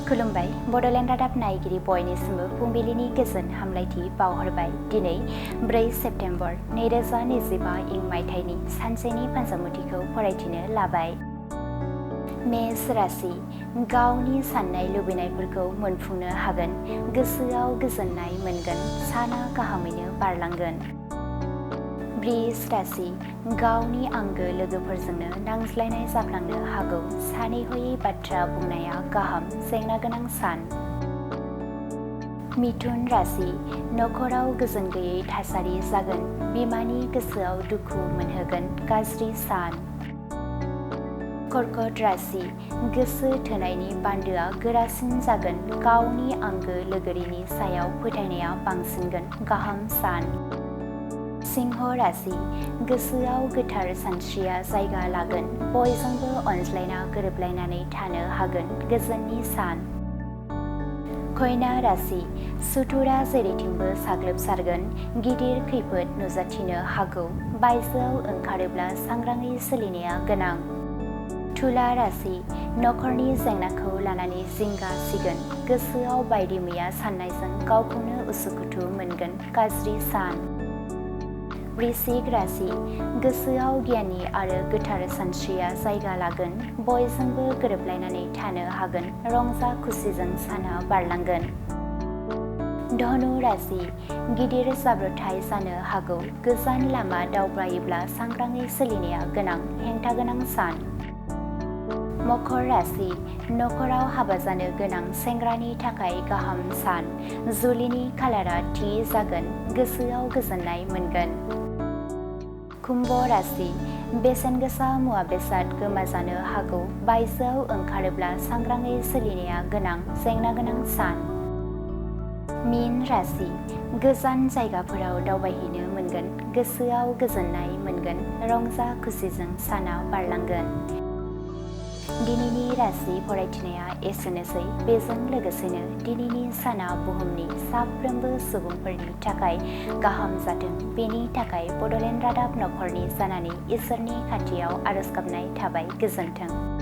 खुलुमबाय बड'लेण्ड रादाब नायगिरि बयनिसिमबो फुंबिलिनि गोजोन हामलायथि बावहरबाय। दिनै 4 सेप्तेम्बर 2025 मायथाइनि सानसेनि फान्जामुथिखौ फरायथिनो लाबाय। मेष राशि गावनि साननाय लुबैनायफोरखौ मोनफुंनो हागोन, गोसोआव गोजोननाय मोनगोन, साना गाहामैनो बारलांगोन। वृष राशि गावनि आंगो लोगोफोरजोंनो नांज्लायनाय जाफ्लांनो हागौ, सानै हयै बाथ्रा बुंनाया गाहाम, जेंना गोनां सान। मिथुन राशि नखराव गोजोन गैयै थासारि जागोन, बिमानि गोसोआव दुखु मोनहोगोन, गाज्रि सान। कर्कट राशि गोसो थोनायनि बान्दोआ गोरासिन जागोन, गावनि आंगो लोगोरिनि सायाव फोथायनाया बांसिनगोन, गाहाम सान। सिंह राशि गोसोआव गोथार सानस्रिया जायगा लागोन, बयजोंबो अनज्लायना गोरोबलायनानै थानो हागोन, गोजोननि सान। कन्या राशि सुथुरा जेरैथिंबो साग्लोबसारगोन, गिदिर खैफोद नुजाथिनो हागौ, बायजोआव ओंखारोब्ला सांग्राङै सोलिनाया गोनां। तुला राशि नखरनि जेंनाखौ लानानै जिंगा सिगोन, गोसोआव बायदि मैया साननायजों गावखौनो उसुखुथु मोनगोन, गाज्रि सान। वृश्चिक राशि गोसोआव गियाननि आरो गोथार सानस्रिया जायगा लागोन, बयजोंबो गोरोबलायनानै थानो हागोन, रंजा खुसिजों साना बारलांगोन। धनु राशि गिदिर जाब्रबथाय जानो हागौ, गोजान लामा दावबायोब्ला सांग्राङै सोलिनाया गोनां, हेंथा गोनां सान। मकर राशि नखराव हाबा जानो गोनां सेंग्रानि थाखाय गाहाम सान, जुलिनि खालारा थि जागोन, गोसोआव गोजोननाय मोनगोन। कुम्भ राशि बेसेन गोसा मुवा बेसाद गोमाजानो हागौ, बायजोआव ओंखारोब्ला सांग्राङै सोलिनाया गोनां, जेंना गोनां सान। मीन राशि गोजान जायगाफोराव दावबायहैनो मोनगोन, गोसोआव गोजोननाय मोनगोन, रंजा खुसिजों साना बारलांगोन। दिनैनि राशि फरायथिनाया एसेनोसै, बेजों लोगोसेनो दिनैनि साना बुहुमनि साफ्रोमबो सुबुंफोरनि थाखाय गाहाम जाथों, बेनि थाखाय बड'लेण्ड रादाब नखरनि जानानै इसोरनि खाथियाव आरज गाबनाय थाबाय। गोजोन्थों।